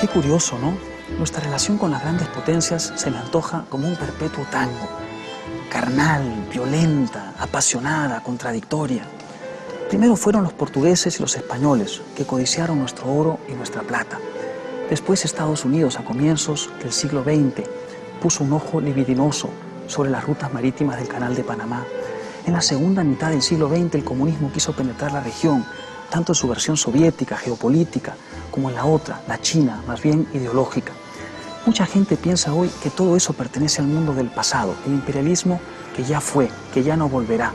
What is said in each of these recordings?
Qué curioso, ¿no? Nuestra relación con las grandes potencias se me antoja como un perpetuo tango. Carnal, violenta, apasionada, contradictoria. Primero fueron los portugueses y los españoles, que codiciaron nuestro oro y nuestra plata. Después Estados Unidos, a comienzos del siglo XX, puso un ojo libidinoso sobre las rutas marítimas del Canal de Panamá. En la segunda mitad del siglo XX el comunismo quiso penetrar la región, tanto en su versión soviética, geopolítica, como en la otra, la china, más bien ideológica. Mucha gente piensa hoy que todo eso pertenece al mundo del pasado, el imperialismo que ya fue, que ya no volverá.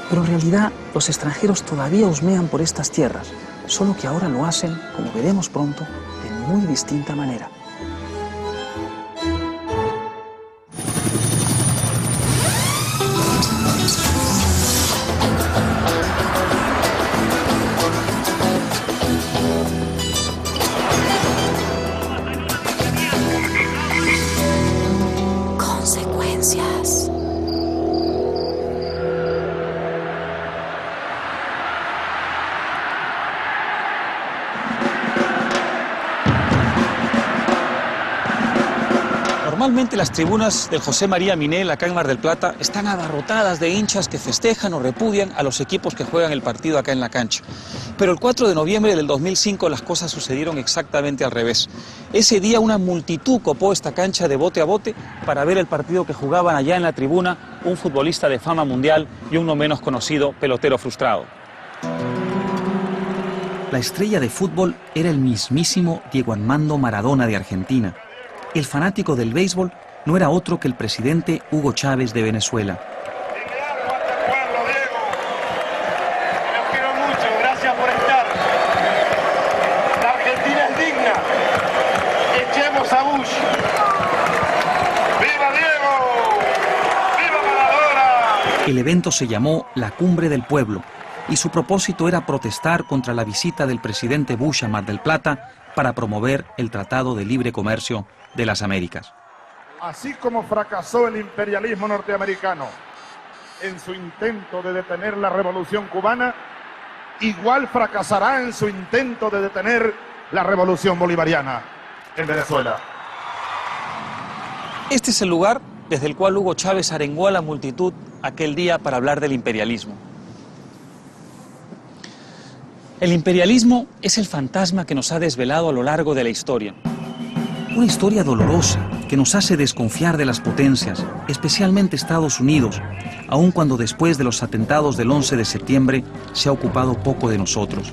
Pero en realidad los extranjeros todavía husmean por estas tierras, solo que ahora lo hacen, como veremos pronto, de muy distinta manera. Consecuencias. Normalmente las tribunas del José María Minel acá en Mar del Plata están abarrotadas de hinchas que festejan o repudian a los equipos que juegan el partido acá en la cancha. Pero el 4 de noviembre del 2005 las cosas sucedieron exactamente al revés. Ese día una multitud copó esta cancha de bote a bote para ver el partido que jugaban allá en la tribuna un futbolista de fama mundial y un no menos conocido pelotero frustrado. La estrella de fútbol era el mismísimo Diego Armando Maradona de Argentina. El fanático del béisbol no era otro que el presidente Hugo Chávez de Venezuela. Los quiero mucho, gracias por estar. La Argentina es digna. Echemos a Bush. ¡Viva Diego! ¡Viva Maradona! El evento se llamó La Cumbre del Pueblo y su propósito era protestar contra la visita del presidente Bush a Mar del Plata para promover el Tratado de Libre Comercio de las Américas. Así como fracasó el imperialismo norteamericano en su intento de detener la revolución cubana, igual fracasará en su intento de detener la revolución bolivariana en Venezuela. Este es el lugar desde el cual Hugo Chávez arengó a la multitud aquel día para hablar del imperialismo. El imperialismo es el fantasma que nos ha desvelado a lo largo de la historia. Una historia dolorosa que nos hace desconfiar de las potencias, especialmente Estados Unidos, aun cuando después de los atentados del 11 de septiembre se ha ocupado poco de nosotros.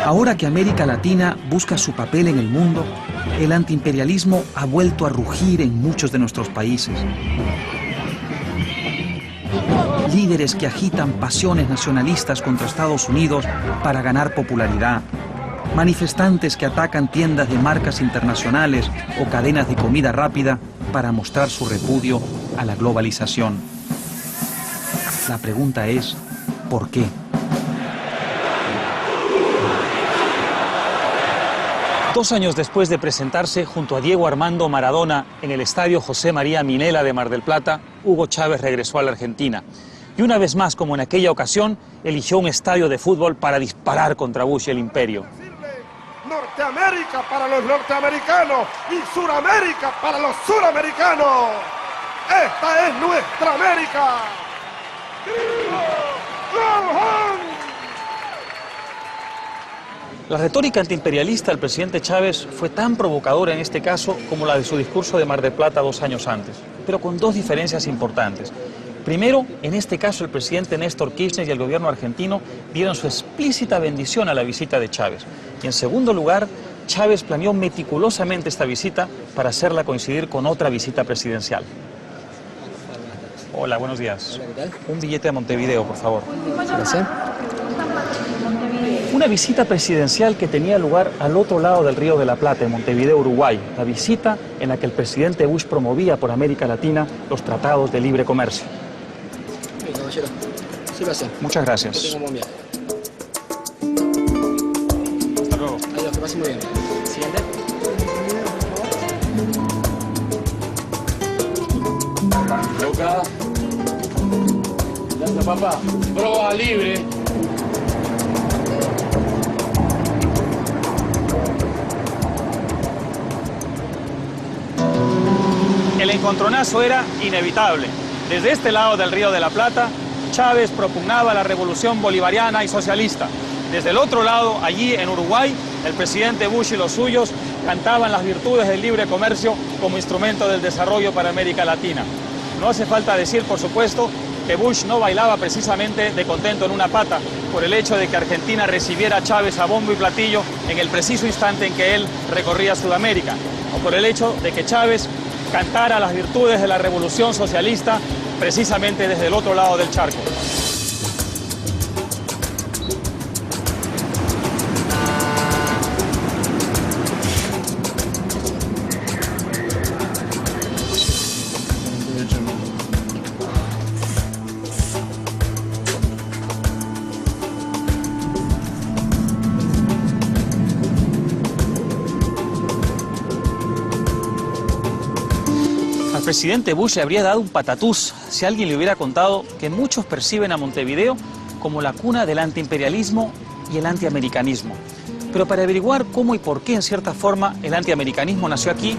Ahora que América Latina busca su papel en el mundo, el antiimperialismo ha vuelto a rugir en muchos de nuestros países. Líderes que agitan pasiones nacionalistas contra Estados Unidos para ganar popularidad. Manifestantes que atacan tiendas de marcas internacionales o cadenas de comida rápida para mostrar su repudio a la globalización. La pregunta es, ¿por qué? Dos años después de presentarse junto a Diego Armando Maradona en el estadio José María Minela de Mar del Plata, Hugo Chávez regresó a la Argentina. Y una vez más, como en aquella ocasión, eligió un estadio de fútbol para disparar contra Bush y el imperio. Norteamérica para los norteamericanos y Suramérica para los suramericanos. Esta es nuestra América. La retórica antiimperialista del presidente Chávez fue tan provocadora en este caso como la de su discurso de Mar del Plata 2 años antes, pero con dos diferencias importantes. Primero, en este caso el presidente Néstor Kirchner y el gobierno argentino dieron su explícita bendición a la visita de Chávez. Y en segundo lugar, Chávez planeó meticulosamente esta visita para hacerla coincidir con otra visita presidencial. Hola, buenos días. Hola, ¿qué tal? Un billete a Montevideo, por favor. Gracias. Una visita presidencial que tenía lugar al otro lado del Río de la Plata, en Montevideo, Uruguay. La visita en la que el presidente Bush promovía por América Latina los tratados de libre comercio. Bien, caballero. Sí, pasa. Muchas gracias. Que tenga un buen viaje. Hasta luego. Adiós, que pase muy bien. Siguiente. Loca. Anda, papá. Proa libre. El encontronazo era inevitable. Desde este lado del Río de la Plata, Chávez propugnaba la revolución bolivariana y socialista. Desde el otro lado, allí en Uruguay, el presidente Bush y los suyos cantaban las virtudes del libre comercio como instrumento del desarrollo para América Latina. No hace falta decir, por supuesto, que Bush no bailaba precisamente de contento en una pata por el hecho de que Argentina recibiera a Chávez a bombo y platillo en el preciso instante en que él recorría Sudamérica, o por el hecho de que Chávez cantara las virtudes de la revolución socialista precisamente desde el otro lado del charco. Al presidente Bush le habría dado un patatús si alguien le hubiera contado que muchos perciben a Montevideo como la cuna del antiimperialismo y el antiamericanismo. Pero para averiguar cómo y por qué, en cierta forma, el antiamericanismo nació aquí,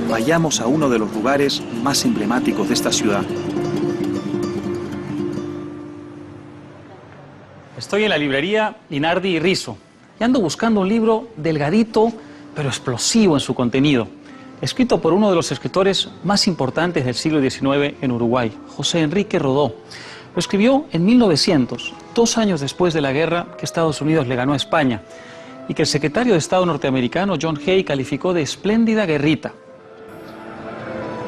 vayamos a uno de los lugares más emblemáticos de esta ciudad. Estoy en la librería Linardi y Rizzo y ando buscando un libro delgadito pero explosivo en su contenido, escrito por uno de los escritores más importantes del siglo XIX en Uruguay, José Enrique Rodó. Lo escribió en 1900, 2 años después de la guerra que Estados Unidos le ganó a España y que el secretario de Estado norteamericano John Hay calificó de espléndida guerrita.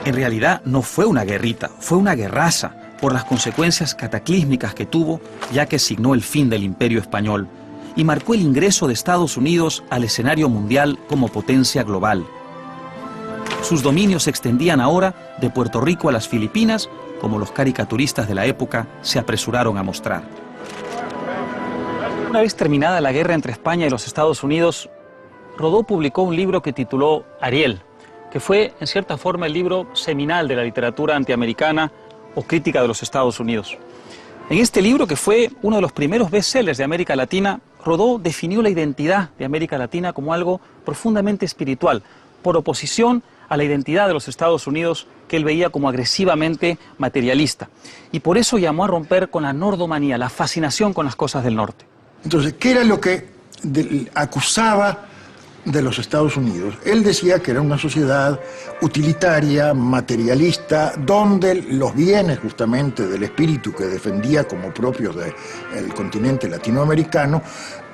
En realidad no fue una guerrita, fue una guerraza por las consecuencias cataclísmicas que tuvo, ya que signó el fin del Imperio Español y marcó el ingreso de Estados Unidos al escenario mundial como potencia global. Sus dominios se extendían ahora de Puerto Rico a las Filipinas, como los caricaturistas de la época se apresuraron a mostrar. Una vez terminada la guerra entre España y los Estados Unidos, Rodó publicó un libro que tituló Ariel, que fue, en cierta forma, el libro seminal de la literatura antiamericana o crítica de los Estados Unidos. En este libro, que fue uno de los primeros bestsellers de América Latina, Rodó definió la identidad de América Latina como algo profundamente espiritual, por oposición a la identidad de los Estados Unidos que él veía como agresivamente materialista. Y por eso llamó a romper con la nordomanía, la fascinación con las cosas del norte. Entonces, ¿qué era lo que acusaba de los Estados Unidos? Él decía que era una sociedad utilitaria, materialista, donde los bienes justamente del espíritu que defendía como propios del continente latinoamericano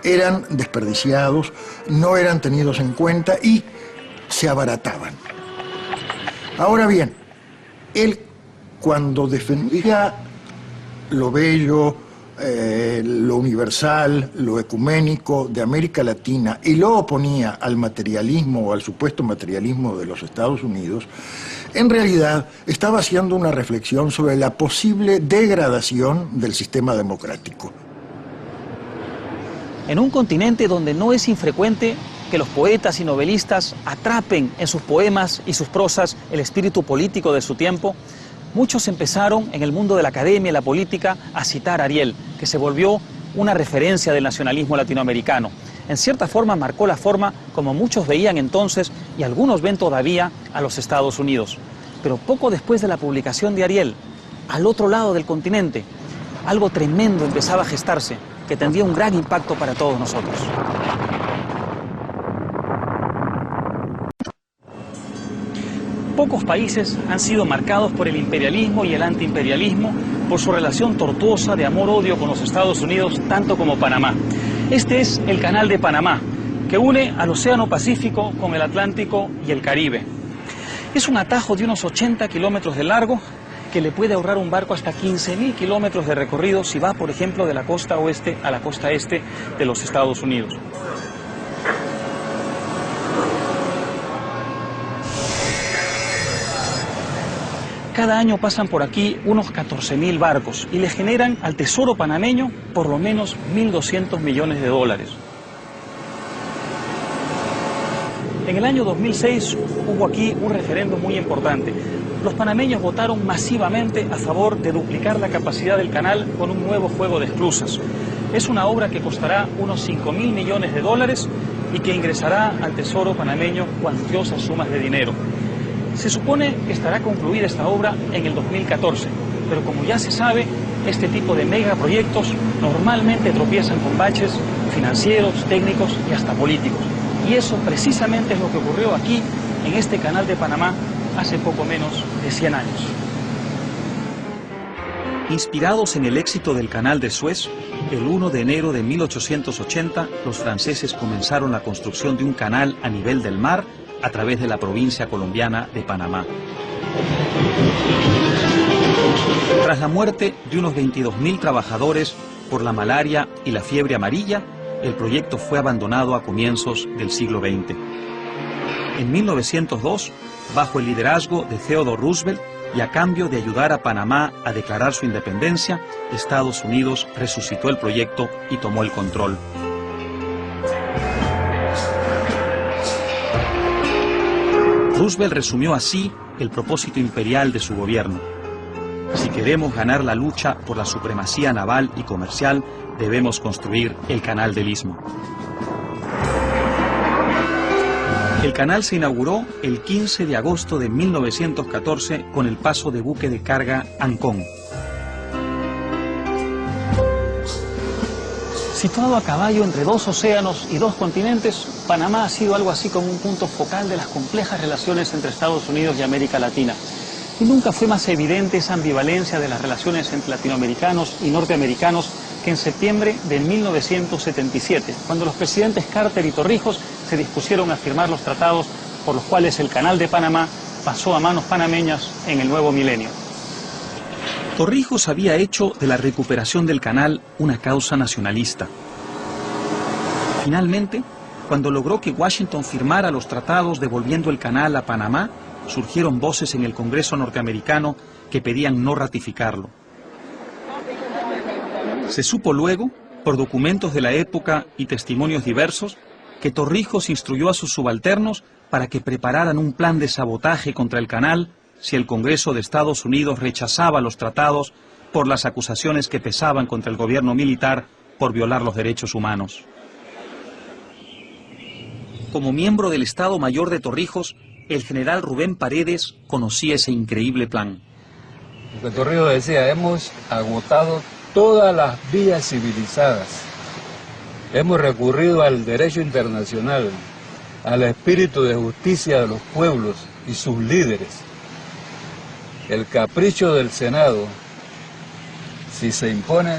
eran desperdiciados, no eran tenidos en cuenta y se abarataban. Ahora bien, él cuando defendía lo bello, lo universal, lo ecuménico de América Latina y lo oponía al materialismo o al supuesto materialismo de los Estados Unidos, en realidad estaba haciendo una reflexión sobre la posible degradación del sistema democrático. En un continente donde no es infrecuente que los poetas y novelistas atrapen en sus poemas y sus prosas el espíritu político de su tiempo, muchos empezaron en el mundo de la academia y la política a citar a Ariel, que se volvió una referencia del nacionalismo latinoamericano. En cierta forma marcó la forma como muchos veían entonces, y algunos ven todavía, a los Estados Unidos. Pero poco después de la publicación de Ariel, al otro lado del continente, algo tremendo empezaba a gestarse, que tendría un gran impacto para todos nosotros. Pocos países han sido marcados por el imperialismo y el antiimperialismo por su relación tortuosa de amor-odio con los Estados Unidos, tanto como Panamá. Este es el Canal de Panamá, que une al Océano Pacífico con el Atlántico y el Caribe. Es un atajo de unos 80 kilómetros de largo que le puede ahorrar un barco hasta 15.000 kilómetros de recorrido si va, por ejemplo, de la costa oeste a la costa este de los Estados Unidos. Cada año pasan por aquí unos 14.000 barcos y le generan al tesoro panameño por lo menos $1.200 millones. En el año 2006 hubo aquí un referendo muy importante. Los panameños votaron masivamente a favor de duplicar la capacidad del canal con un nuevo juego de esclusas. Es una obra que costará unos 5.000 millones de dólares y que ingresará al Tesoro panameño cuantiosas sumas de dinero. Se supone que estará concluida esta obra en el 2014, pero como ya se sabe, este tipo de megaproyectos normalmente tropiezan con baches financieros, técnicos y hasta políticos. Y eso precisamente es lo que ocurrió aquí, en este canal de Panamá, hace poco menos de 100 años. Inspirados en el éxito del canal de Suez, el 1 de enero de 1880 los franceses comenzaron la construcción de un canal a nivel del mar a través de la provincia colombiana de Panamá. Tras la muerte de unos 22.000 trabajadores por la malaria y la fiebre amarilla, el proyecto fue abandonado a comienzos del siglo XX. En 1902, bajo el liderazgo de Theodore Roosevelt y a cambio de ayudar a Panamá a declarar su independencia, Estados Unidos resucitó el proyecto y tomó el control. Roosevelt resumió así el propósito imperial de su gobierno. Si queremos ganar la lucha por la supremacía naval y comercial, debemos construir el canal del Istmo. El canal se inauguró el 15 de agosto de 1914 con el paso de buque de carga Ancón. Situado a caballo entre dos océanos y dos continentes, Panamá ha sido algo así como un punto focal de las complejas relaciones entre Estados Unidos y América Latina. Y nunca fue más evidente esa ambivalencia de las relaciones entre latinoamericanos y norteamericanos que en septiembre de 1977, cuando los presidentes Carter y Torrijos se dispusieron a firmar los tratados por los cuales el Canal de Panamá pasó a manos panameñas en el nuevo milenio. Torrijos había hecho de la recuperación del canal una causa nacionalista. Finalmente, cuando logró que Washington firmara los tratados devolviendo el canal a Panamá, surgieron voces en el Congreso norteamericano que pedían no ratificarlo. Se supo luego, por documentos de la época y testimonios diversos, que Torrijos instruyó a sus subalternos para que prepararan un plan de sabotaje contra el canal si el Congreso de Estados Unidos rechazaba los tratados por las acusaciones que pesaban contra el gobierno militar por violar los derechos humanos. Como miembro del Estado Mayor de Torrijos, el general Rubén Paredes conocía ese increíble plan. Lo que Torrijos decía, hemos agotado todas las vías civilizadas. Hemos recurrido al derecho internacional, al espíritu de justicia de los pueblos y sus líderes. El capricho del Senado, si se impone,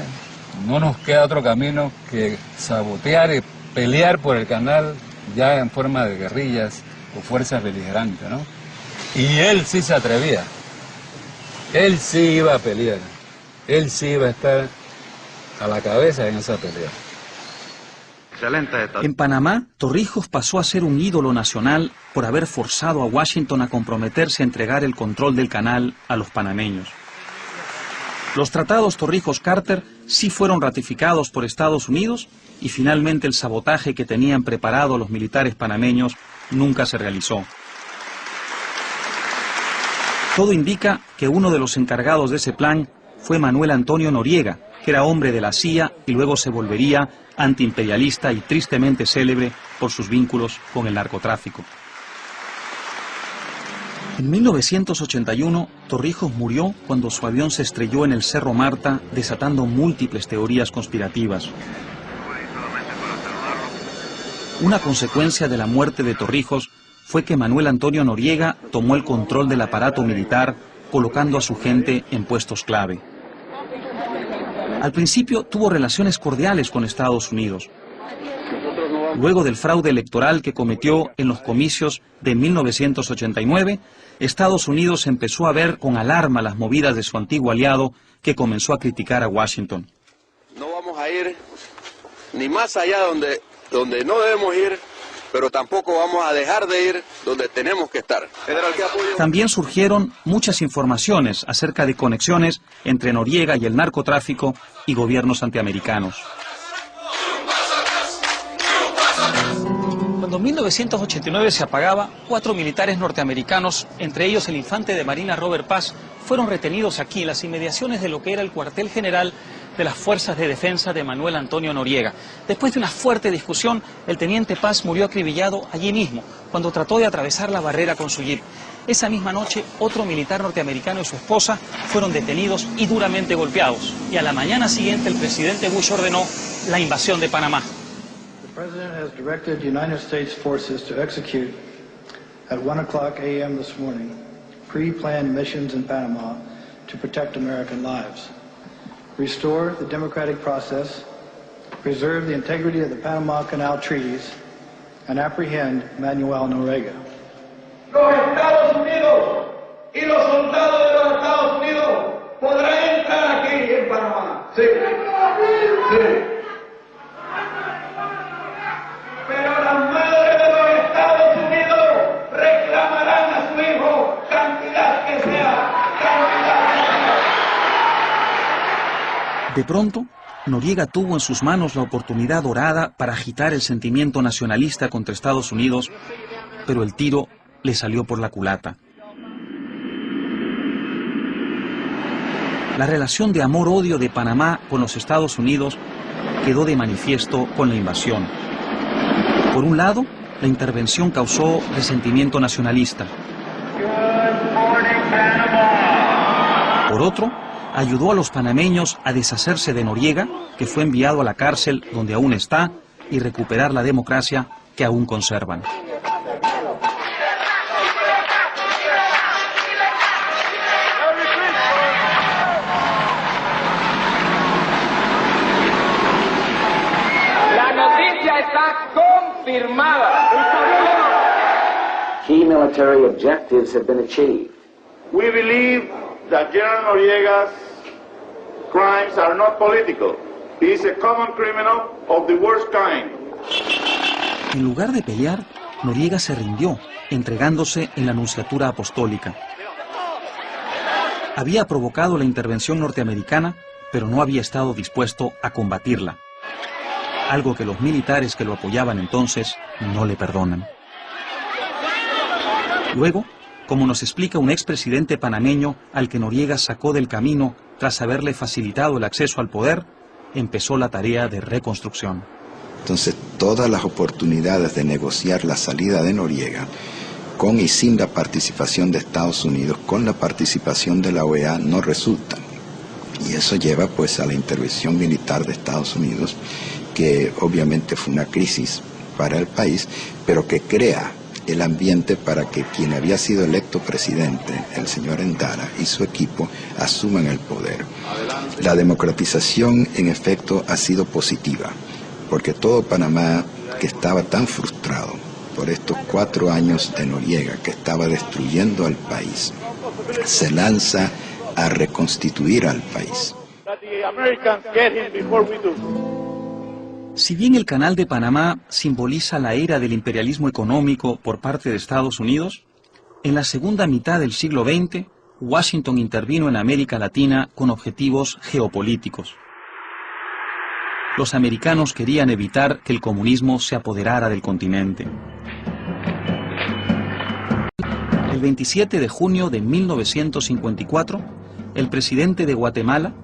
no nos queda otro camino que sabotear y pelear por el canal ya en forma de guerrillas o fuerzas beligerantes, ¿no? Y él sí se atrevía. Él sí iba a pelear. Él sí iba a estar a la cabeza en esa pelea. En Panamá, Torrijos pasó a ser un ídolo nacional por haber forzado a Washington a comprometerse a entregar el control del canal a los panameños. Los tratados Torrijos-Carter sí fueron ratificados por Estados Unidos y finalmente el sabotaje que tenían preparado los militares panameños nunca se realizó. Todo indica que uno de los encargados de ese plan fue Manuel Antonio Noriega, que era hombre de la CIA y luego se volvería antiimperialista y tristemente célebre por sus vínculos con el narcotráfico. En 1981, Torrijos murió cuando su avión se estrelló en el Cerro Marta, desatando múltiples teorías conspirativas. Una consecuencia de la muerte de Torrijos fue que Manuel Antonio Noriega tomó el control del aparato militar, colocando a su gente en puestos clave. Al principio tuvo relaciones cordiales con Estados Unidos. Luego del fraude electoral que cometió en los comicios de 1989, Estados Unidos empezó a ver con alarma las movidas de su antiguo aliado, que comenzó a criticar a Washington. No vamos a ir ni más allá donde no debemos ir, pero tampoco vamos a dejar de ir donde tenemos que estar. También surgieron muchas informaciones acerca de conexiones entre Noriega y el narcotráfico y gobiernos antiamericanos. Cuando Cuando 1989 se apagaba, 4 militares norteamericanos, entre ellos el infante de Marina Robert Paz, fueron retenidos aquí en las inmediaciones de lo que era el cuartel general de las Fuerzas de Defensa de Manuel Antonio Noriega. Después de una fuerte discusión, el teniente Paz murió acribillado allí mismo, cuando trató de atravesar la barrera con su jeep. Esa misma noche, otro militar norteamericano y su esposa fueron detenidos y duramente golpeados. Y a la mañana siguiente, el presidente Bush ordenó la invasión de Panamá. The President has directed United States forces to execute at 1:00 a.m. this morning pre-planned missions in Panama to protect American lives, restore the democratic process, preserve the integrity of the Panama Canal treaties, and apprehend Manuel Noriega. Los Estados Unidos y los soldados de los Estados Unidos podrán entrar aquí en Panamá. Sí. Sí. Pero las madres de los Estados Unidos reclamarán a su hijo, cantidad que sea, cantidad que sea. De pronto, Noriega tuvo en sus manos la oportunidad dorada para agitar el sentimiento nacionalista contra Estados Unidos, pero el tiro le salió por la culata. La relación de amor-odio de Panamá con los Estados Unidos quedó de manifiesto con la invasión. Por un lado, la intervención causó resentimiento nacionalista. Por otro, ayudó a los panameños a deshacerse de Noriega, que fue enviado a la cárcel donde aún está, y recuperar la democracia que aún conservan. La noticia está confirmada. Key military objectives have been achieved. We believe that General Noriega's crimes are not political. He is a common criminal of the worst kind. En lugar de pelear, Noriega se rindió, entregándose en la Nunciatura Apostólica. Había provocado la intervención norteamericana, pero no había estado dispuesto a combatirla, algo que los militares que lo apoyaban entonces no le perdonan. Luego, como nos explica un expresidente panameño al que Noriega sacó del camino tras haberle facilitado el acceso al poder, empezó la tarea de reconstrucción. Entonces, todas las oportunidades de negociar la salida de Noriega, con y sin la participación de Estados Unidos, con la participación de la OEA, no resultan. Y eso lleva pues a la intervención militar de Estados Unidos, que obviamente fue una crisis para el país, pero que crea el ambiente para que quien había sido electo presidente, el señor Endara, y su equipo asuman el poder. La democratización, en efecto, ha sido positiva, porque todo Panamá, que estaba tan frustrado por estos 4 años de Noriega, que estaba destruyendo al país, se lanza a reconstituir al país. Si bien el Canal de Panamá simboliza la era del imperialismo económico por parte de Estados Unidos, en la segunda mitad del siglo XX, Washington intervino en América Latina con objetivos geopolíticos. Los americanos querían evitar que el comunismo se apoderara del continente. El 27 de junio de 1954, el presidente de Guatemala,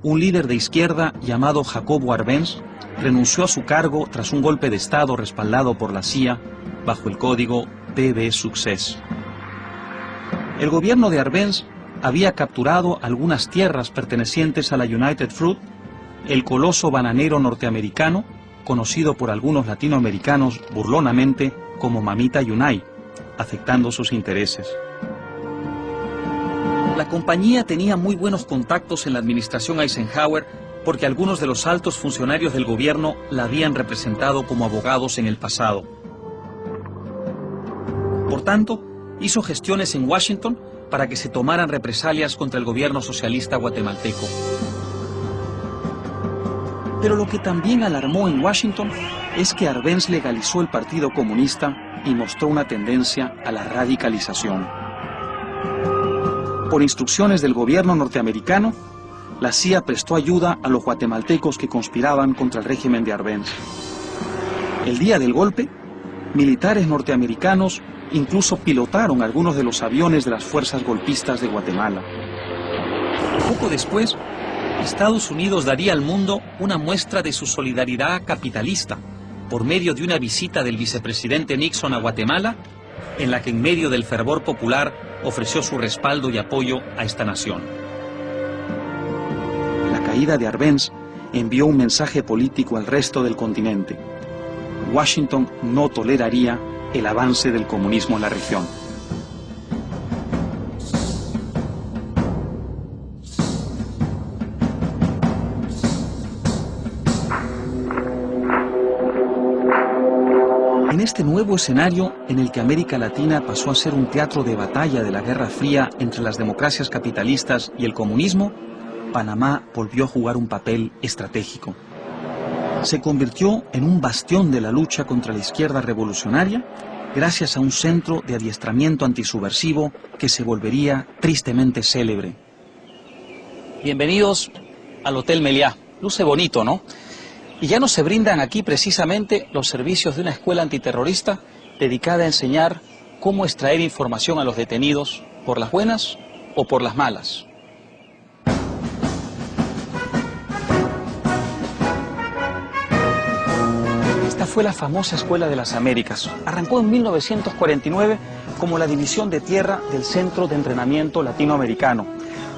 un líder de izquierda llamado Jacobo Arbenz, renunció a su cargo tras un golpe de Estado respaldado por la CIA bajo el código PB Success. El gobierno de Arbenz había capturado algunas tierras pertenecientes a la United Fruit, el coloso bananero norteamericano, conocido por algunos latinoamericanos burlonamente como Mamita Yunay, afectando sus intereses. La compañía tenía muy buenos contactos en la administración Eisenhower porque algunos de los altos funcionarios del gobierno la habían representado como abogados en el pasado. Por tanto, hizo gestiones en Washington para que se tomaran represalias contra el gobierno socialista guatemalteco. Pero lo que también alarmó en Washington es que Arbenz legalizó el Partido Comunista y mostró una tendencia a la radicalización. Por instrucciones del gobierno norteamericano, la CIA prestó ayuda a los guatemaltecos que conspiraban contra el régimen de Arbenz. El día del golpe, Militares norteamericanos incluso pilotaron algunos de los aviones de las fuerzas golpistas de Guatemala. Poco después, Estados Unidos daría al mundo una muestra de su solidaridad capitalista por medio de una visita del vicepresidente Nixon a Guatemala, en la que en medio del fervor popular ofreció su respaldo y apoyo a esta nación. La caída de Arbenz envió un mensaje político al resto del continente. Washington no toleraría el avance del comunismo en la región. En este nuevo escenario, en el que América Latina pasó a ser un teatro de batalla de la Guerra Fría entre las democracias capitalistas y el comunismo, Panamá volvió a jugar un papel estratégico. Se convirtió en un bastión de la lucha contra la izquierda revolucionaria, gracias a un centro de adiestramiento antisubversivo que se volvería tristemente célebre. Bienvenidos al Hotel Meliá. Luce bonito, ¿no? Y ya no se brindan aquí precisamente los servicios de una escuela antiterrorista dedicada a enseñar cómo extraer información a los detenidos por las buenas o por las malas. Esta fue la famosa Escuela de las Américas. Arrancó en 1949 como la división de tierra del Centro de Entrenamiento Latinoamericano.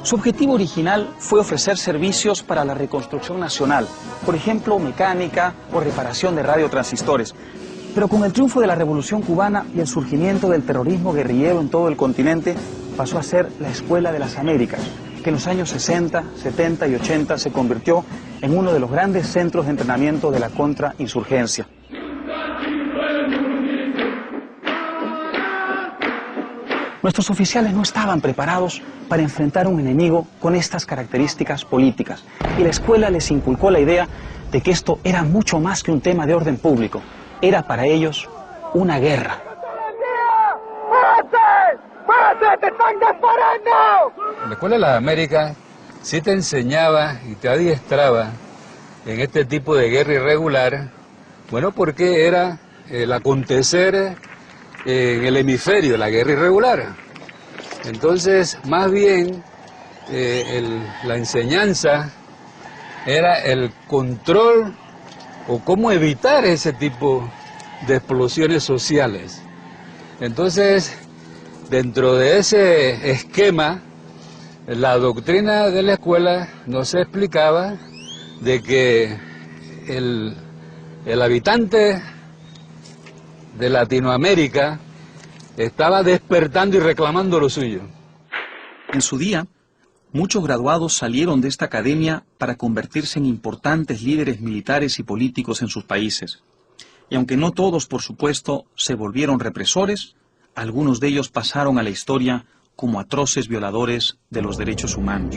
Su objetivo original fue ofrecer servicios para la reconstrucción nacional, por ejemplo, mecánica o reparación de radiotransistores. Pero con el triunfo de la Revolución Cubana y el surgimiento del terrorismo guerrillero en todo el continente, pasó a ser la Escuela de las Américas, que en los años 60, 70 y 80 se convirtió en uno de los grandes centros de entrenamiento de la contrainsurgencia. Nuestros oficiales no estaban preparados para enfrentar a un enemigo con estas características políticas, y la escuela les inculcó la idea de que esto era mucho más que un tema de orden público, era para ellos una guerra. ¡Párate! ¡Te están disparando! La Escuela de las Américas sí te enseñaba y te adiestraba en este tipo de guerra irregular, bueno, porque era el acontecer en el hemisferio de la guerra irregular. Entonces, más bien, la enseñanza era el control o cómo evitar ese tipo de explosiones sociales. Entonces, dentro de ese esquema, la doctrina de la escuela nos explicaba de que el habitante de Latinoamérica estaba despertando y reclamando lo suyo. En su día, muchos graduados salieron de esta academia para convertirse en importantes líderes militares y políticos en sus países. Y aunque no todos, por supuesto, se volvieron represores, algunos de ellos pasaron a la historia como atroces violadores de los derechos humanos.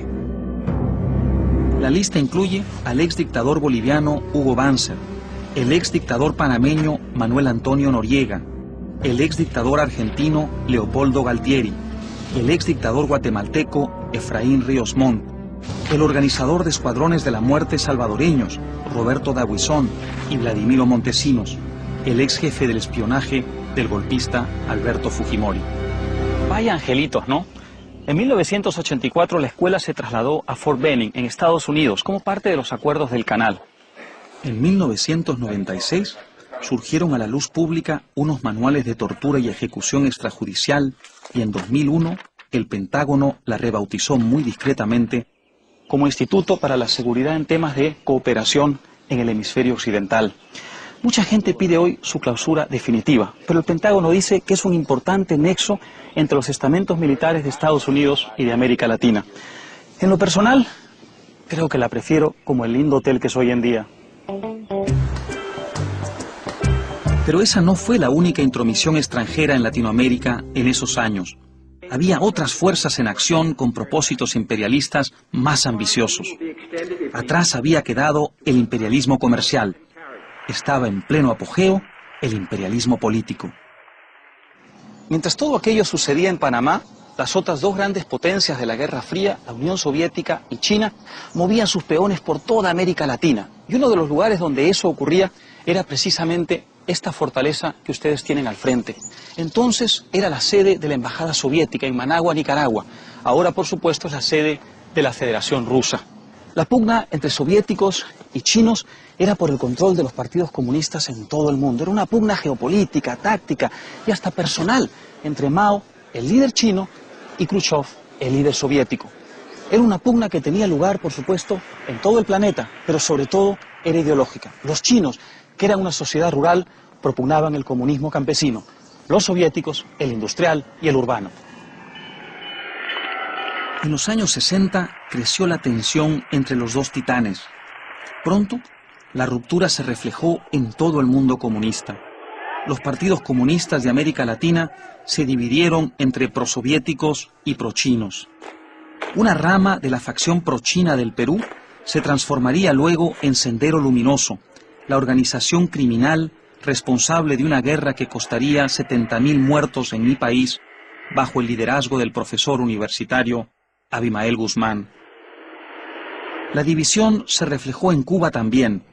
La lista incluye al exdictador boliviano Hugo Banzer, el exdictador panameño Manuel Antonio Noriega, el exdictador argentino Leopoldo Galtieri, el exdictador guatemalteco Efraín Ríos Montt, el organizador de escuadrones de la muerte salvadoreños Roberto Dabuizón y Vladimiro Montesinos, el ex jefe del espionaje del golpista Alberto Fujimori. Vaya angelitos, ¿no? En 1984 la escuela se trasladó a Fort Benning, en Estados Unidos, como parte de los acuerdos del Canal. En 1996 surgieron a la luz pública unos manuales de tortura y ejecución extrajudicial, y en 2001 el Pentágono la rebautizó muy discretamente como Instituto para la Seguridad en Temas de Cooperación en el Hemisferio Occidental. Mucha gente pide hoy su clausura definitiva, pero el Pentágono dice que es un importante nexo entre los estamentos militares de Estados Unidos y de América Latina. En lo personal, creo que la prefiero como el lindo hotel que es hoy en día. Pero esa no fue la única intromisión extranjera en Latinoamérica en esos años. Había otras fuerzas en acción con propósitos imperialistas más ambiciosos. Atrás había quedado el imperialismo comercial. Estaba en pleno apogeo el imperialismo político. Mientras todo aquello sucedía en Panamá, las otras dos grandes potencias de la Guerra Fría, la Unión Soviética y China, movían sus peones por toda América Latina. Y uno de los lugares donde eso ocurría era precisamente esta fortaleza que ustedes tienen al frente. Entonces era la sede de la Embajada Soviética en Managua, Nicaragua. Ahora, por supuesto, es la sede de la Federación Rusa. La pugna entre soviéticos y chinos era por el control de los partidos comunistas en todo el mundo. Era una pugna geopolítica, táctica y hasta personal entre Mao, el líder chino, y Khrushchev, el líder soviético. Era una pugna que tenía lugar, por supuesto, en todo el planeta, pero sobre todo era ideológica. Los chinos, que eran una sociedad rural, propugnaban el comunismo campesino. Los soviéticos, el industrial y el urbano. En los años 60 creció la tensión entre los dos titanes. Pronto, la ruptura se reflejó en todo el mundo comunista. Los partidos comunistas de América Latina se dividieron entre prosoviéticos y prochinos. Una rama de la facción prochina del Perú se transformaría luego en Sendero Luminoso, la organización criminal responsable de una guerra que costaría 70.000 muertos en mi país bajo el liderazgo del profesor universitario Abimael Guzmán. La división se reflejó en Cuba también.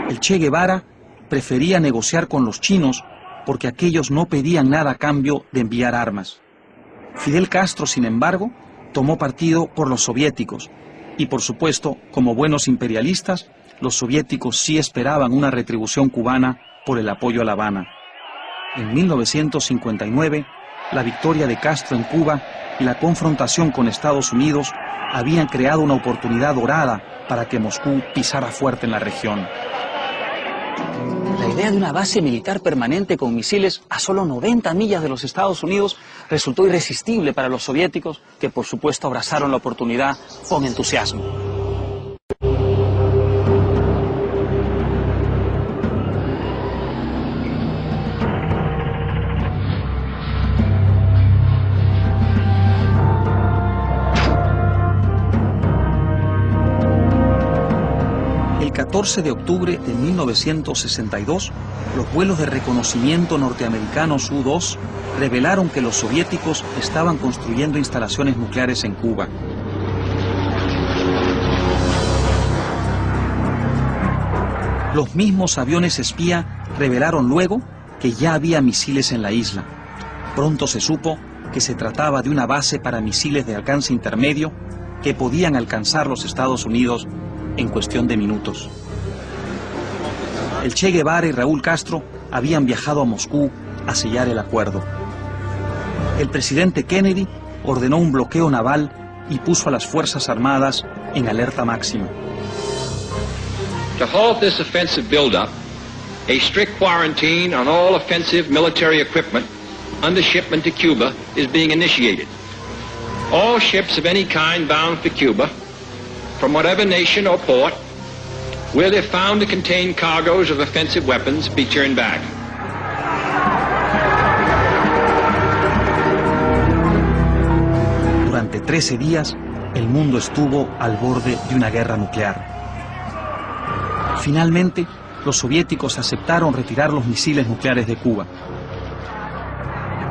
El Che Guevara prefería negociar con los chinos porque aquellos no pedían nada a cambio de enviar armas. Fidel Castro, sin embargo, tomó partido por los soviéticos y, por supuesto, como buenos imperialistas, los soviéticos sí esperaban una retribución cubana por el apoyo a La Habana. En 1959, la victoria de Castro en Cuba y la confrontación con Estados Unidos habían creado una oportunidad dorada para que Moscú pisara fuerte en la región. La idea de una base militar permanente con misiles a solo 90 millas de los Estados Unidos resultó irresistible para los soviéticos, que por supuesto abrazaron la oportunidad con entusiasmo. El 14 de octubre de 1962, los vuelos de reconocimiento norteamericanos U-2 revelaron que los soviéticos estaban construyendo instalaciones nucleares en Cuba. Los mismos aviones espía revelaron luego que ya había misiles en la isla. Pronto se supo que se trataba de una base para misiles de alcance intermedio que podían alcanzar los Estados Unidos en cuestión de minutos. El Che Guevara y Raúl Castro habían viajado a Moscú a sellar el acuerdo. El presidente Kennedy ordenó un bloqueo naval y puso a las Fuerzas Armadas en alerta máxima. To halt this offensive buildup, a strict quarantine on all offensive military equipment under shipment to Cuba is being initiated. All ships of any kind bound for Cuba, from whatever nation or port, where they're found to contain cargoes of offensive weapons, be turned back. Durante 13 días, el mundo estuvo al borde de una guerra nuclear. Finalmente, los soviéticos aceptaron retirar los misiles nucleares de Cuba.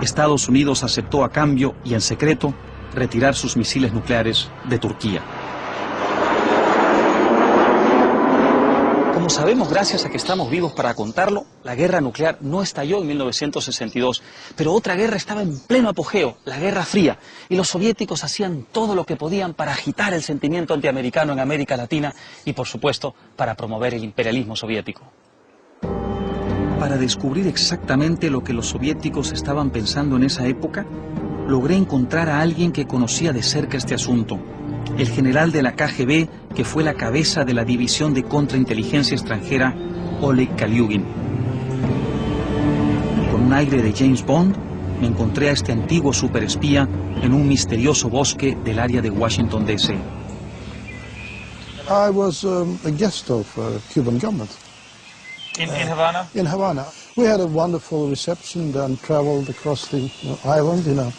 Estados Unidos aceptó a cambio y en secreto retirar sus misiles nucleares de Turquía. Como sabemos, gracias a que estamos vivos para contarlo, la guerra nuclear no estalló en 1962, pero otra guerra estaba en pleno apogeo, la Guerra Fría, y los soviéticos hacían todo lo que podían para agitar el sentimiento antiamericano en América Latina y, por supuesto, para promover el imperialismo soviético. Para descubrir exactamente lo que los soviéticos estaban pensando en esa época, logré encontrar a alguien que conocía de cerca este asunto. El general de la KGB, que fue la cabeza de la división de contrainteligencia extranjera, Oleg Kaliugin. Con un aire de James Bond, me encontré a este antiguo superespía en un misterioso bosque del área de Washington, D.C. I was a guest of Cuban government. In Havana? In Havana. We had a wonderful reception and traveled across the island,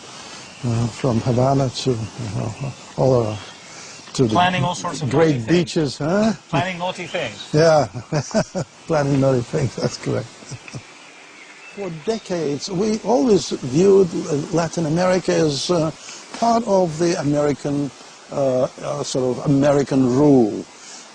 from Havana to all to planning the all sorts of great beaches, huh? Planning naughty things. Yeah, planning naughty things, that's correct. For decades, we always viewed Latin America as part of the American, sort of American rule.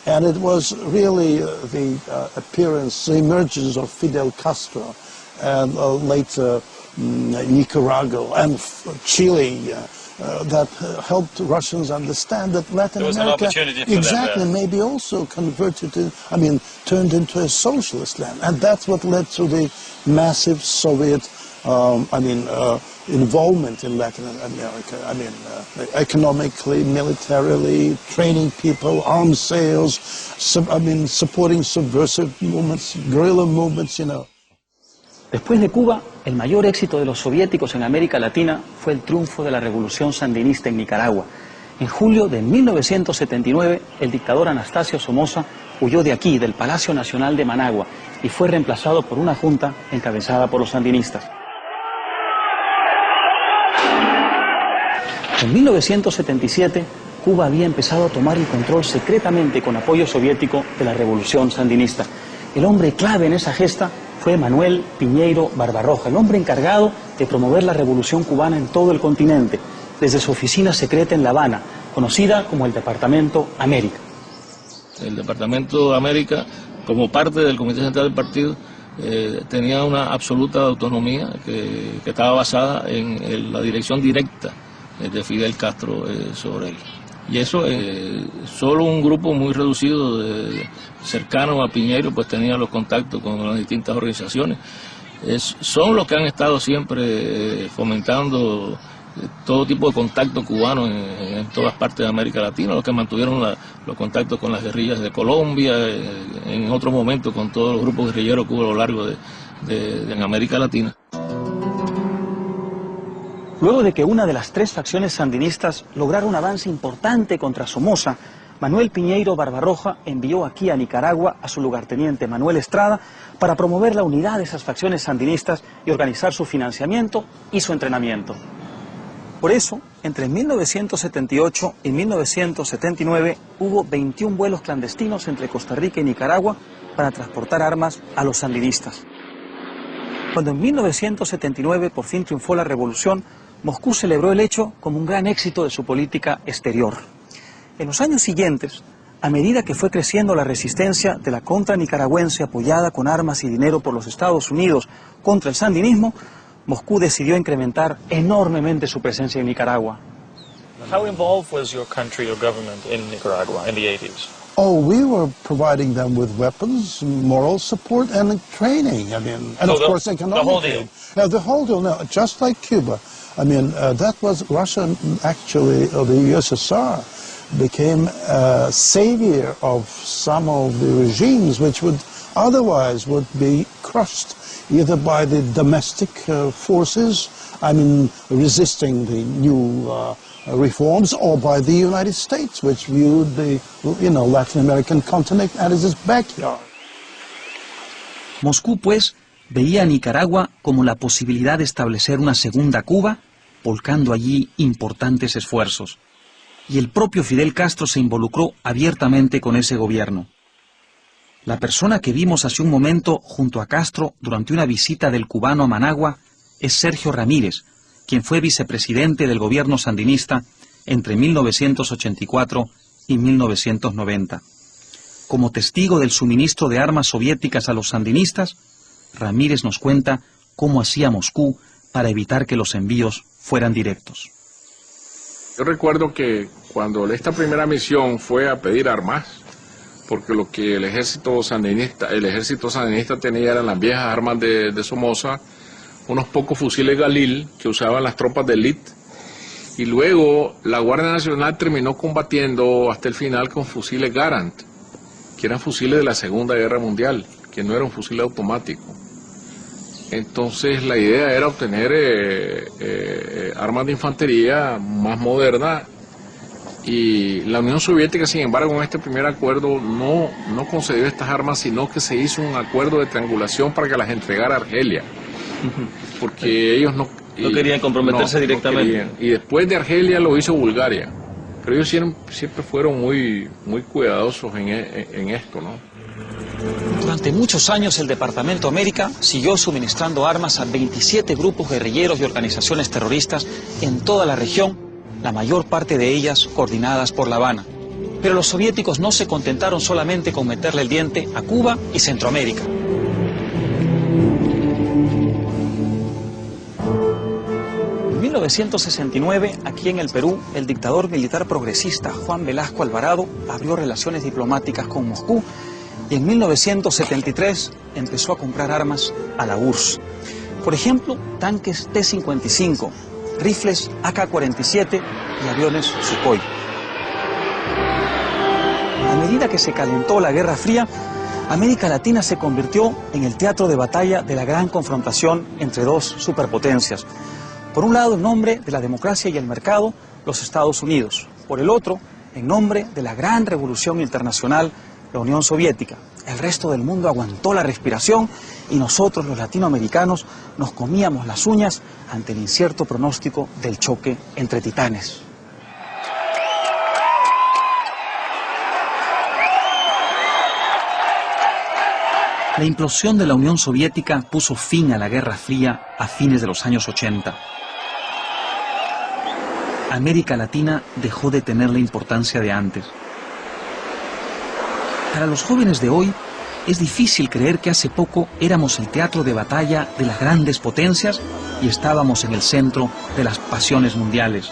And it was really the appearance, the emergence of Fidel Castro and later Nicaragua and Chile that helped Russians understand that Latin America exactly maybe also converted to, turned into a socialist land. And that's what led to the massive Soviet involvement in Latin America. Economically, militarily, training people, arms sales, supporting subversive movements, guerrilla movements, Después de Cuba, el mayor éxito de los soviéticos en América Latina fue el triunfo de la revolución sandinista en Nicaragua. En julio de 1979, el dictador Anastasio Somoza huyó de aquí, del Palacio Nacional de Managua, y fue reemplazado por una junta encabezada por los sandinistas. En 1977, Cuba había empezado a tomar el control secretamente con apoyo soviético de la revolución sandinista. El hombre clave en esa gesta fue Manuel Piñeiro Barbarroja, el hombre encargado de promover la revolución cubana en todo el continente, desde su oficina secreta en La Habana, conocida como el Departamento América. El Departamento América, como parte del Comité Central del Partido, tenía una absoluta autonomía que estaba basada en la dirección directa de Fidel Castro sobre él. Y eso, solo un grupo muy reducido cercano a Piñeiro pues tenía los contactos con las distintas organizaciones. Son los que han estado siempre fomentando todo tipo de contacto cubano en todas partes de América Latina, los que mantuvieron los contactos con las guerrillas de Colombia, en otro momento con todos los grupos guerrilleros que hubo a lo largo de América Latina. Luego de que una de las tres facciones sandinistas lograra un avance importante contra Somoza, Manuel Piñeiro Barbarroja envió aquí a Nicaragua a su lugarteniente Manuel Estrada para promover la unidad de esas facciones sandinistas y organizar su financiamiento y su entrenamiento. Por eso, entre 1978 y 1979 hubo 21 vuelos clandestinos entre Costa Rica y Nicaragua para transportar armas a los sandinistas. Cuando en 1979 por fin triunfó la revolución, Moscú celebró el hecho como un gran éxito de su política exterior. En los años siguientes, a medida que fue creciendo la resistencia de la contra nicaragüense apoyada con armas y dinero por los Estados Unidos contra el sandinismo, Moscú decidió incrementar enormemente su presencia en Nicaragua. How involved was your country or government in Nicaragua in the 80s? Oh, we were providing them with weapons, moral support, and training. And so of course economic. The whole deal? The whole deal, no, just like Cuba. That was Russia, actually, the USSR became a savior of some of the regimes which would otherwise be crushed either by the domestic forces, resisting the new reforms, or by the United States, which viewed the Latin American continent as its backyard. Moscú, pues, veía a Nicaragua como la posibilidad de establecer una segunda Cuba, volcando allí importantes esfuerzos. Y el propio Fidel Castro se involucró abiertamente con ese gobierno. La persona que vimos hace un momento junto a Castro durante una visita del cubano a Managua es Sergio Ramírez, quien fue vicepresidente del gobierno sandinista entre 1984 y 1990. Como testigo del suministro de armas soviéticas a los sandinistas, Ramírez nos cuenta cómo hacía Moscú para evitar que los envíos fueran directos. Yo recuerdo que cuando esta primera misión fue a pedir armas, porque lo que el ejército sandinista tenía eran las viejas armas de Somoza, unos pocos fusiles Galil que usaban las tropas de élite, y luego la Guardia Nacional terminó combatiendo hasta el final con fusiles Garand, que eran fusiles de la Segunda Guerra Mundial, que no era un fusil automático. Entonces la idea era obtener armas de infantería más modernas, y la Unión Soviética, sin embargo, en este primer acuerdo no concedió estas armas, sino que se hizo un acuerdo de triangulación para que las entregara a Argelia, porque ellos no querían comprometerse directamente. No querían. Y después de Argelia lo hizo Bulgaria, pero ellos siempre fueron muy cuidadosos en esto, ¿no? Durante muchos años el Departamento América siguió suministrando armas a 27 grupos guerrilleros y organizaciones terroristas en toda la región, la mayor parte de ellas coordinadas por La Habana. Pero los soviéticos no se contentaron solamente con meterle el diente a Cuba y Centroamérica. En 1969, aquí en el Perú, el dictador militar progresista Juan Velasco Alvarado abrió relaciones diplomáticas con Moscú y en 1973 empezó a comprar armas a la URSS. Por ejemplo, tanques T-55, rifles AK-47 y aviones Sukhoi. A medida que se calentó la Guerra Fría, América Latina se convirtió en el teatro de batalla de la gran confrontación entre dos superpotencias. Por un lado, en nombre de la democracia y el mercado, los Estados Unidos. Por el otro, en nombre de la gran revolución internacional, la Unión Soviética. El resto del mundo aguantó la respiración y nosotros, los latinoamericanos, nos comíamos las uñas ante el incierto pronóstico del choque entre titanes. La implosión de la Unión Soviética puso fin a la Guerra Fría a fines de los años 80. América Latina dejó de tener la importancia de antes. Para los jóvenes de hoy, es difícil creer que hace poco éramos el teatro de batalla de las grandes potencias y estábamos en el centro de las pasiones mundiales.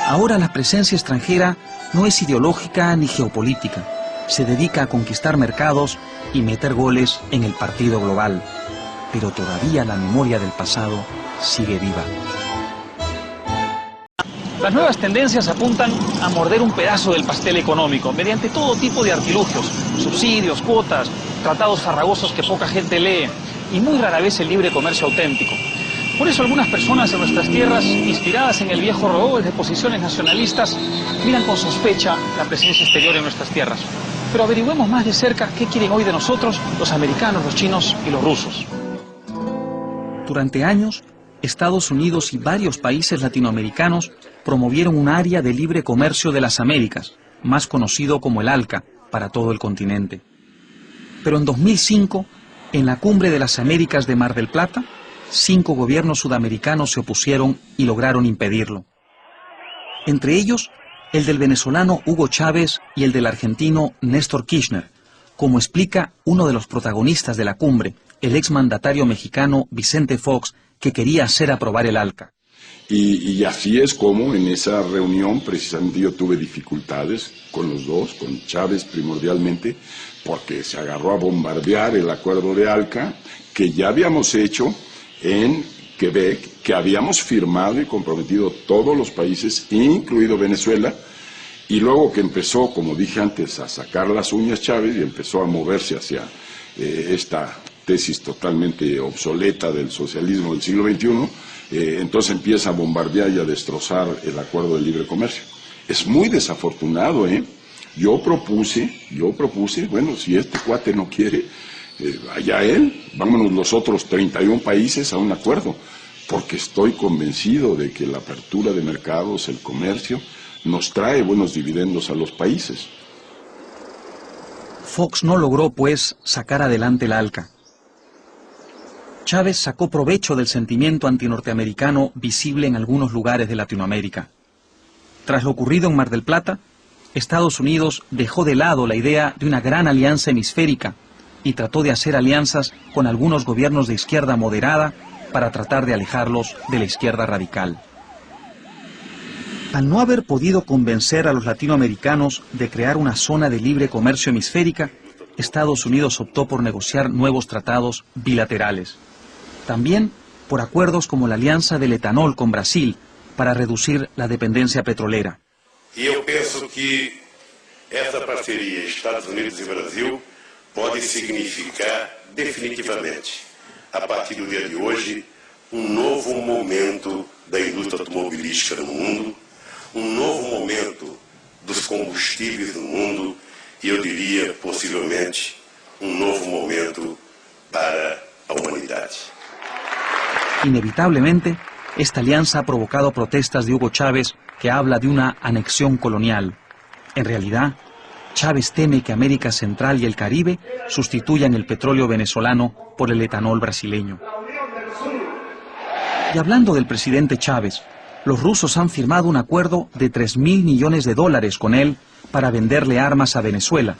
Ahora la presencia extranjera no es ideológica ni geopolítica. Se dedica a conquistar mercados y meter goles en el partido global. Pero todavía la memoria del pasado sigue viva. Las nuevas tendencias apuntan a morder un pedazo del pastel económico mediante todo tipo de artilugios, subsidios, cuotas, tratados farragosos que poca gente lee y muy rara vez el libre comercio auténtico. Por eso algunas personas en nuestras tierras, inspiradas en el viejo robot de posiciones nacionalistas, miran con sospecha la presencia exterior en nuestras tierras. Pero averigüemos más de cerca qué quieren hoy de nosotros los americanos, los chinos y los rusos. Durante años, Estados Unidos y varios países latinoamericanos promovieron un área de libre comercio de las Américas, más conocido como el ALCA, para todo el continente. Pero en 2005, en la Cumbre de las Américas de Mar del Plata, 5 gobiernos sudamericanos se opusieron y lograron impedirlo. Entre ellos, el del venezolano Hugo Chávez y el del argentino Néstor Kirchner, como explica uno de los protagonistas de la cumbre, el exmandatario mexicano Vicente Fox, que quería hacer aprobar el ALCA. Y así es como en esa reunión precisamente yo tuve dificultades con los dos, con Chávez primordialmente, porque se agarró a bombardear el acuerdo de ALCA que ya habíamos hecho en Quebec, que habíamos firmado y comprometido todos los países, incluido Venezuela, y luego que empezó, como dije antes, a sacar las uñas Chávez y empezó a moverse hacia esta tesis totalmente obsoleta del socialismo del siglo XXI, entonces empieza a bombardear y a destrozar el acuerdo de libre comercio. Es muy desafortunado, ¿eh? Yo propuse, bueno, si este cuate no quiere, allá él, vámonos los otros 31 países a un acuerdo, porque estoy convencido de que la apertura de mercados, el comercio, nos trae buenos dividendos a los países. Fox no logró, pues, sacar adelante el ALCA. Chávez sacó provecho del sentimiento antinorteamericano visible en algunos lugares de Latinoamérica. Tras lo ocurrido en Mar del Plata, Estados Unidos dejó de lado la idea de una gran alianza hemisférica y trató de hacer alianzas con algunos gobiernos de izquierda moderada para tratar de alejarlos de la izquierda radical. Al no haber podido convencer a los latinoamericanos de crear una zona de libre comercio hemisférica, Estados Unidos optó por negociar nuevos tratados bilaterales. También por acuerdos como la alianza del etanol con Brasil para reducir la dependencia petrolera. E eu penso que essa parceria Estados Unidos e Brasil pode significar definitivamente, a partir do dia de hoje, novo momento da indústria automobilística no mundo, novo momento dos combustíveis no mundo e eu diria, possivelmente, novo momento para a humanidade. Inevitablemente, esta alianza ha provocado protestas de Hugo Chávez, que habla de una anexión colonial. En realidad, Chávez teme que América Central y el Caribe sustituyan el petróleo venezolano por el etanol brasileño. Y hablando del presidente Chávez, los rusos han firmado un acuerdo de $3.000 millones con él para venderle armas a Venezuela,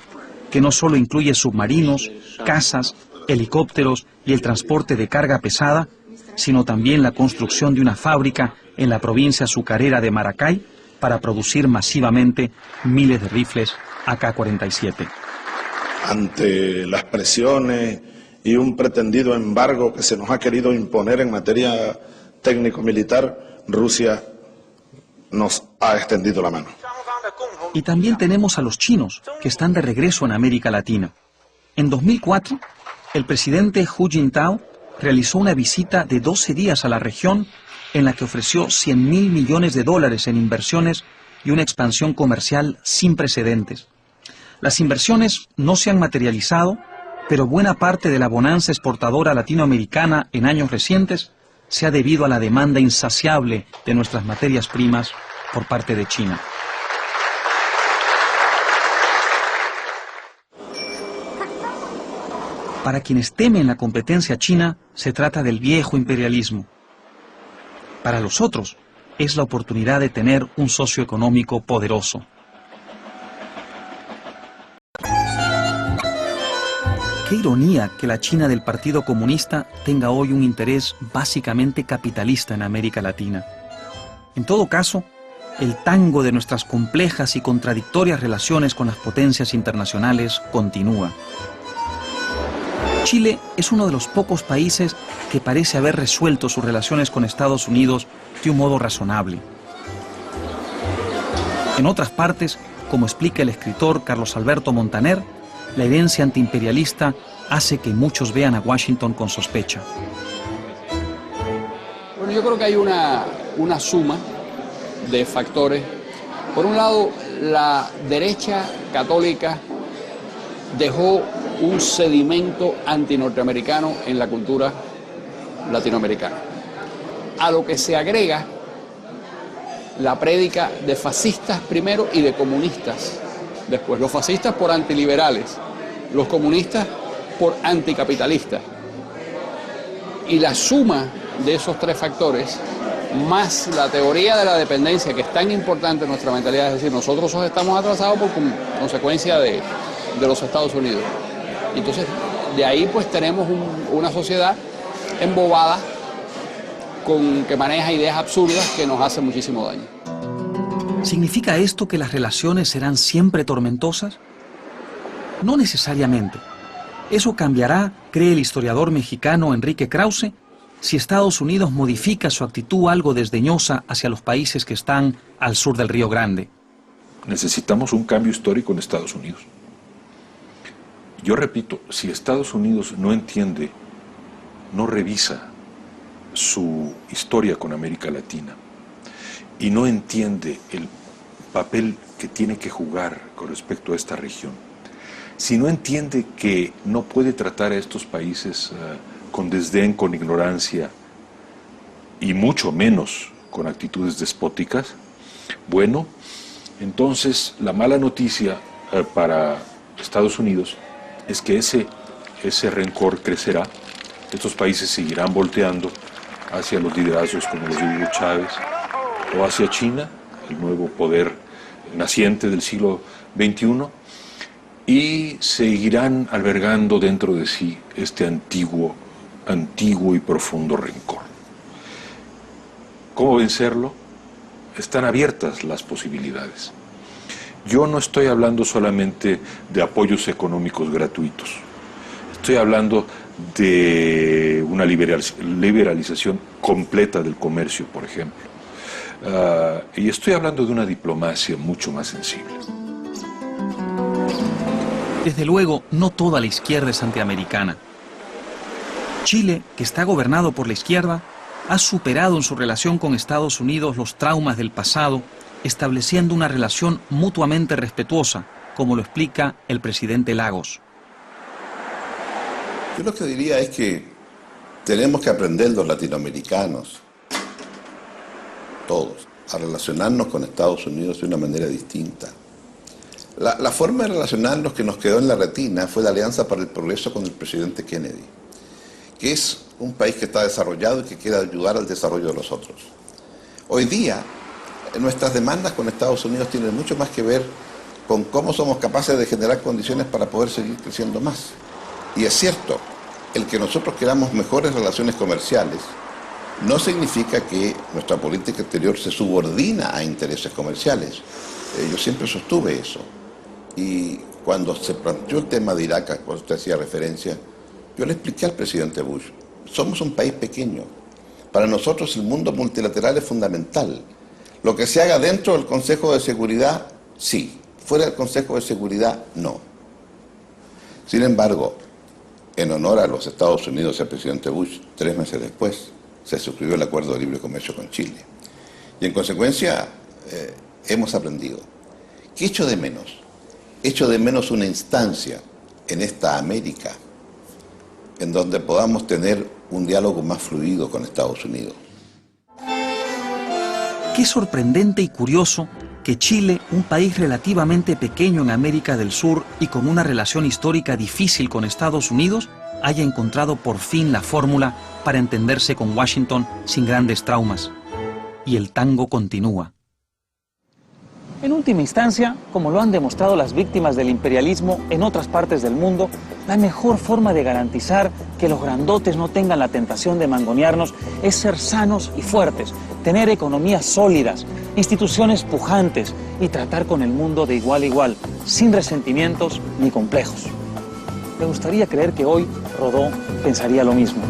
que no solo incluye submarinos, cazas, helicópteros y el transporte de carga pesada, sino también la construcción de una fábrica en la provincia azucarera de Maracay para producir masivamente miles de rifles AK-47. Ante las presiones y un pretendido embargo que se nos ha querido imponer en materia técnico-militar, Rusia nos ha extendido la mano. Y también tenemos a los chinos, que están de regreso en América Latina. En 2004, el presidente Hu Jintao realizó una visita de 12 días a la región en la que ofreció $100.000 millones en inversiones y una expansión comercial sin precedentes. Las inversiones no se han materializado, pero buena parte de la bonanza exportadora latinoamericana en años recientes se ha debido a la demanda insaciable de nuestras materias primas por parte de China. Para quienes temen la competencia china, se trata del viejo imperialismo. Para los otros, es la oportunidad de tener un socio económico poderoso. Qué ironía que la China del Partido Comunista tenga hoy un interés básicamente capitalista en América Latina. En todo caso, el tango de nuestras complejas y contradictorias relaciones con las potencias internacionales continúa. Chile es uno de los pocos países que parece haber resuelto sus relaciones con Estados Unidos de un modo razonable. En otras partes, como explica el escritor Carlos Alberto Montaner, la herencia antiimperialista hace que muchos vean a Washington con sospecha. Bueno, yo creo que hay una suma de factores. Por un lado, la derecha católica dejó un sedimento antinorteamericano en la cultura latinoamericana, a lo que se agrega la prédica de fascistas primero y de comunistas después. Los fascistas por antiliberales, los comunistas por anticapitalistas. Y la suma de esos tres factores, más la teoría de la dependencia, que es tan importante en nuestra mentalidad, es decir, nosotros estamos atrasados por consecuencia de los Estados Unidos. Entonces, de ahí pues tenemos una sociedad embobada que maneja ideas absurdas que nos hacen muchísimo daño. ¿Significa esto que las relaciones serán siempre tormentosas? No necesariamente. Eso cambiará, cree el historiador mexicano Enrique Krause, si Estados Unidos modifica su actitud algo desdeñosa hacia los países que están al sur del Río Grande. Necesitamos un cambio histórico en Estados Unidos. Yo repito, si Estados Unidos no entiende, no revisa su historia con América Latina y no entiende el papel que tiene que jugar con respecto a esta región, si no entiende que no puede tratar a estos países con desdén, con ignorancia y mucho menos con actitudes despóticas, bueno, entonces la mala noticia para Estados Unidos es que ese rencor crecerá, estos países seguirán volteando hacia los liderazgos como los de Hugo Chávez o hacia China, el nuevo poder naciente del siglo XXI, y seguirán albergando dentro de sí este antiguo y profundo rencor. ¿Cómo vencerlo? Están abiertas las posibilidades. Yo no estoy hablando solamente de apoyos económicos gratuitos. Estoy hablando de una liberalización completa del comercio, por ejemplo. Y estoy hablando de una diplomacia mucho más sensible. Desde luego, no toda la izquierda es antiamericana. Chile, que está gobernado por la izquierda, ha superado en su relación con Estados Unidos los traumas del pasado, estableciendo una relación mutuamente respetuosa, como lo explica el presidente Lagos. Yo lo que diría es que tenemos que aprender los latinoamericanos, todos, a relacionarnos con Estados Unidos de una manera distinta. La forma de relacionarnos que nos quedó en la retina fue la Alianza para el Progreso con el presidente Kennedy, que es un país que está desarrollado y que quiere ayudar al desarrollo de los otros. Hoy día, nuestras demandas con Estados Unidos tienen mucho más que ver con cómo somos capaces de generar condiciones para poder seguir creciendo más. Y es cierto, el que nosotros queramos mejores relaciones comerciales no significa que nuestra política exterior se subordina a intereses comerciales. Yo siempre sostuve eso. Y cuando se planteó el tema de Irak, al cual usted hacía referencia, yo le expliqué al presidente Bush, somos un país pequeño. Para nosotros el mundo multilateral es fundamental. Lo que se haga dentro del Consejo de Seguridad, sí. Fuera del Consejo de Seguridad, no. Sin embargo, en honor a los Estados Unidos y al presidente Bush, 3 meses después, se suscribió el Acuerdo de Libre Comercio con Chile. Y en consecuencia, hemos aprendido. ¿Qué echo de menos? Echo de menos una instancia en esta América en donde podamos tener un diálogo más fluido con Estados Unidos. Qué sorprendente y curioso que Chile, un país relativamente pequeño en América del Sur y con una relación histórica difícil con Estados Unidos, haya encontrado por fin la fórmula para entenderse con Washington sin grandes traumas. Y el tango continúa. En última instancia, como lo han demostrado las víctimas del imperialismo en otras partes del mundo, la mejor forma de garantizar que los grandotes no tengan la tentación de mangonearnos es ser sanos y fuertes, tener economías sólidas, instituciones pujantes y tratar con el mundo de igual a igual, sin resentimientos ni complejos. Me gustaría creer que hoy Rodó pensaría lo mismo.